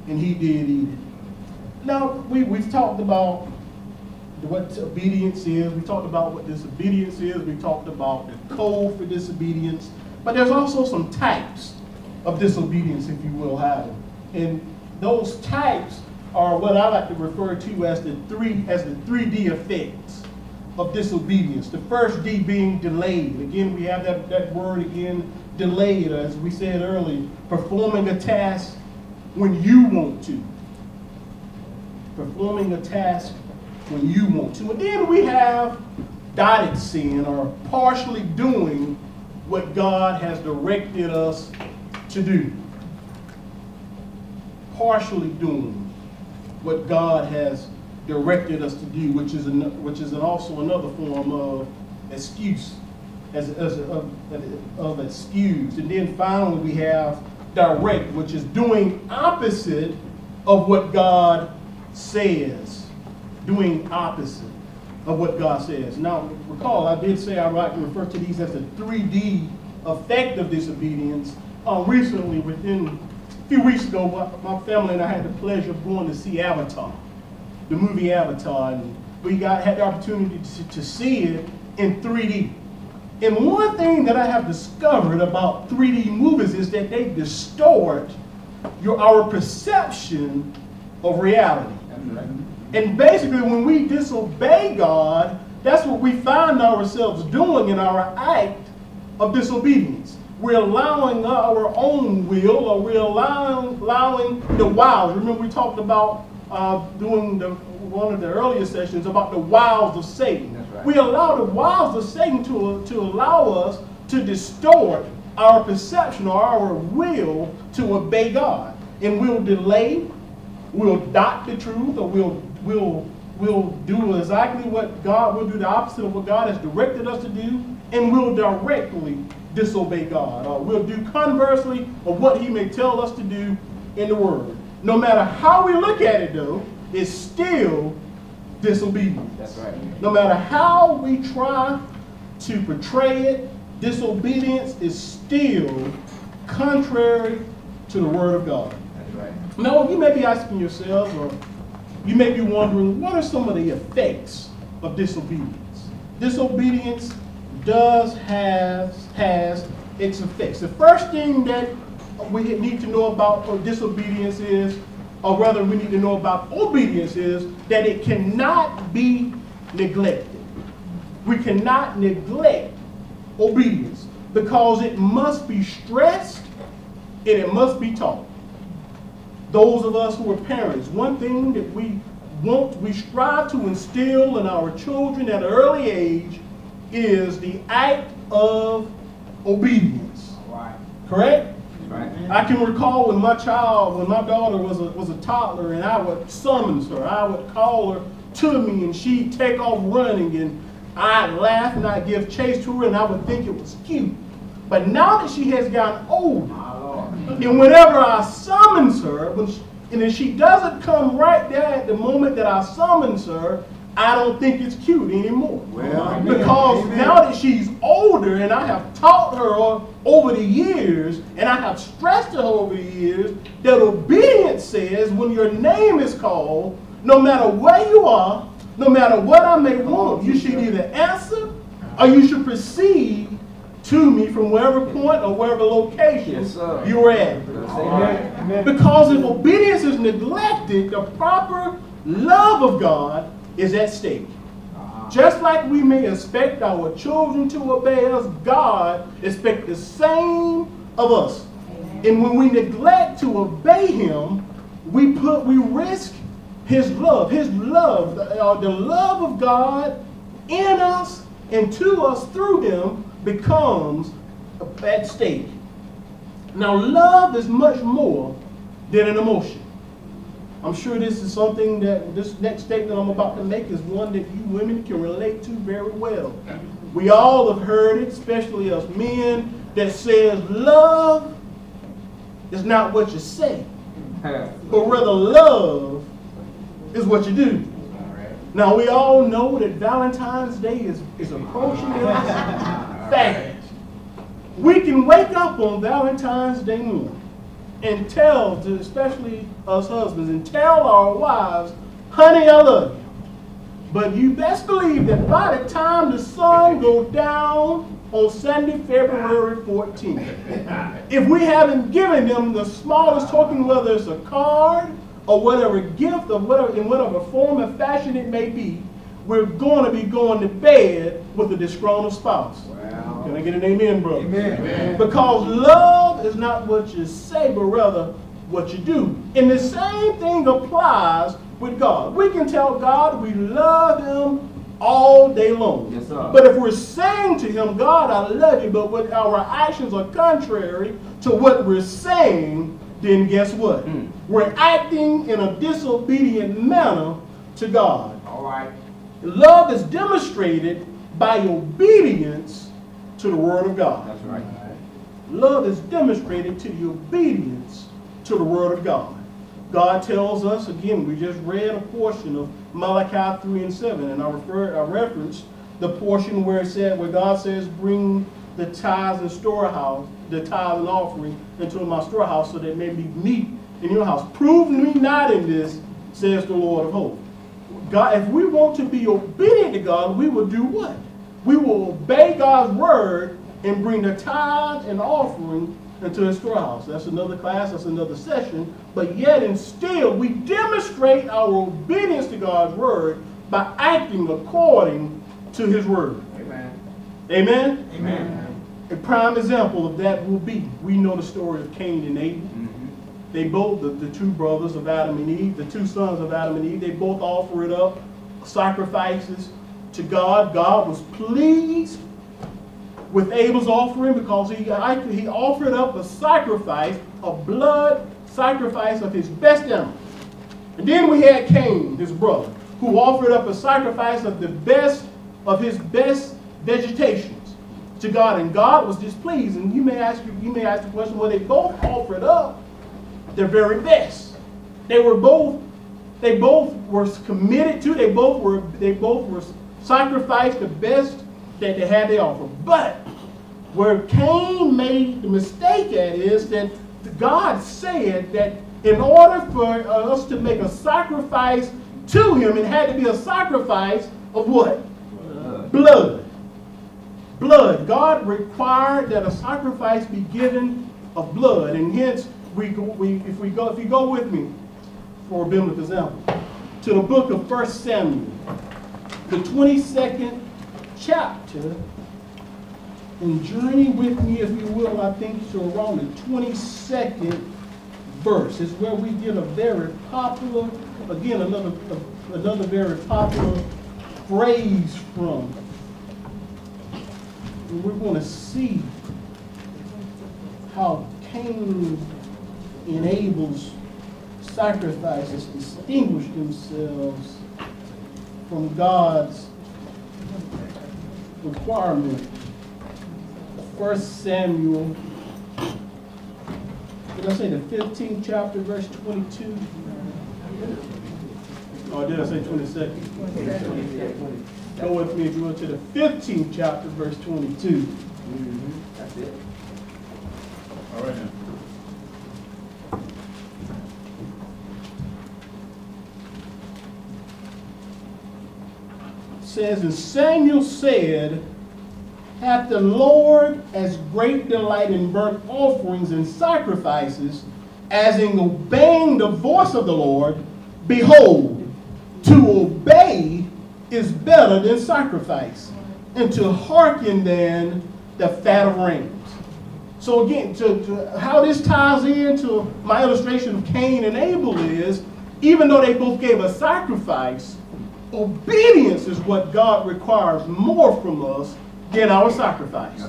and he did eat it. Now, we've talked about what obedience is. We talked about what disobedience is. We talked about the code for disobedience. But there's also some types of disobedience, if you will have them. And those types are what I like to refer to as the 3D effects of disobedience. The first D being delayed. Again, we have that word again, delayed, as we said earlier, performing a task when you want to. Performing a task when you want to. And then we have dotted sin, or partially doing what God has directed us to do. Partially doing what God has directed us to do, which is also another form of excuse, of excuse. And then finally we have direct, which is doing opposite of what God says. Doing opposite of what God says. Now, recall, I did say I like to refer to these as the 3D effect of disobedience. Recently, within a few weeks ago, my family and I had the pleasure of going to see Avatar, the movie Avatar, and we had the opportunity to see it in 3D. And one thing that I have discovered about 3D movies is that they distort our perception of reality. And basically, when we disobey God, that's what we find ourselves doing in our act of disobedience. We're allowing our own will, or we're allowing the wiles. Remember, we talked about doing one of the earlier sessions about the wiles of Satan. That's right. We allow the wiles of Satan to allow us to distort our perception or our will to obey God. And we'll delay, we'll dot the truth, or we'll do exactly what God, we'll do the opposite of what God has directed us to do, and we'll directly disobey God. Or we'll do conversely of what he may tell us to do in the Word. No matter how we look at it, though, it's still disobedience. That's right. No matter how we try to portray it, disobedience is still contrary to the Word of God. That's right. Now, you may be asking yourselves, or you may be wondering, what are some of the effects of disobedience? Disobedience has its effects. The first thing that we need to know about disobedience is, or rather we need to know about obedience is, that it cannot be neglected. We cannot neglect obedience because it must be stressed and it must be taught. Those of us who are parents, one thing that we strive to instill in our children at an early age is the act of obedience. Right. Correct? Right. I can recall when my daughter was a toddler, and I would summons her, I would call her to me, and she'd take off running, and I'd laugh and I'd give chase to her, and I would think it was cute. But now that she has gotten older, and whenever I summons her, and if she doesn't come right there at the moment that I summons her, I don't think it's cute anymore. Well, because now that she's older, and I have taught her over the years, and I have stressed to her over the years, that obedience says when your name is called, no matter where you are, no matter what I may want, you should either answer or you should proceed to me from wherever point or wherever location you're at. Amen. Because if obedience is neglected, the proper love of God is at stake. Just like we may expect our children to obey us, God expects the same of us. Amen. And when we neglect to obey him, we risk his love. His love, the love of God in us and to us through him becomes at stake. Now, love is much more than an emotion. I'm sure this is something that this next statement I'm about to make is one that you women can relate to very well. We all have heard it, especially us men, that says love is not what you say, but rather love is what you do. Now, we all know that Valentine's Day is approaching us fast. We can wake up on Valentine's Day morning and tell, especially us husbands, and tell our wives, honey, I love you. But you best believe that by the time the sun goes down on Sunday, February 14th, if we haven't given them the smallest token, whether it's a card or whatever gift or whatever, in whatever form or fashion it may be, we're going to be going to bed with a disgruntled spouse. Wow. Can I get an amen, brother? Amen. Because love is not what you say, but rather what you do. And the same thing applies with God. We can tell God we love him all day long. Yes, sir. But if we're saying to him, God, I love you, but when our actions are contrary to what we're saying, then guess what? We're acting in a disobedient manner to God. All right. Love is demonstrated by obedience to the word of God. That's right. Love is demonstrated to the obedience to the word of God. God tells us, again, we just read a portion of Malachi 3 and 7, and I referenced the portion where God says, bring the tithes and storehouse, the tithe and offering into my storehouse, so that may be meat in your house. Prove me not in this, says the Lord of hosts. God, if we want to be obedient to God, we will do what? We will obey God's word and bring the tithe and offering into his storehouse. That's another class, that's another session. But yet and still, we demonstrate our obedience to God's word by acting according to his word. Amen. Amen? Amen. A prime example of that will be, we know the story of Cain and Abel. They both, the two brothers of Adam and Eve, the two sons of Adam and Eve, they both offered up sacrifices to God. God was pleased with Abel's offering because he offered up a sacrifice, a blood sacrifice of his best animal. And then we had Cain, his brother, who offered up a sacrifice of his best vegetations to God, and God was displeased. And you may ask the question, well, they both offered up their very best. They both were committed to. They both were sacrificed the best that they had to offer. But where Cain made the mistake at is that God said that in order for us to make a sacrifice to him, it had to be a sacrifice of what? Blood. Blood. God required that a sacrifice be given of blood, and hence if you go with me for a biblical example to the book of 1 Samuel, the 22nd chapter, and journey with me, if you will, I think to around the 22nd verse. It's where we get a very popular, again, another very popular phrase from. And we're going to see how Cain and Abel's sacrifices distinguish themselves from God's requirement. 1 Samuel, did I say the 15th chapter, verse 22? Or did I say 22nd? Go with me if you will to the 15th chapter, verse 22. That's it. All right now. Says, and Samuel said, hath the Lord as great delight in burnt offerings and sacrifices as in obeying the voice of the Lord? Behold, to obey is better than sacrifice, and to hearken than the fat of rams. So again, to how this ties into my illustration of Cain and Abel is, even though they both gave a sacrifice, obedience is what God requires more from us than our sacrifice.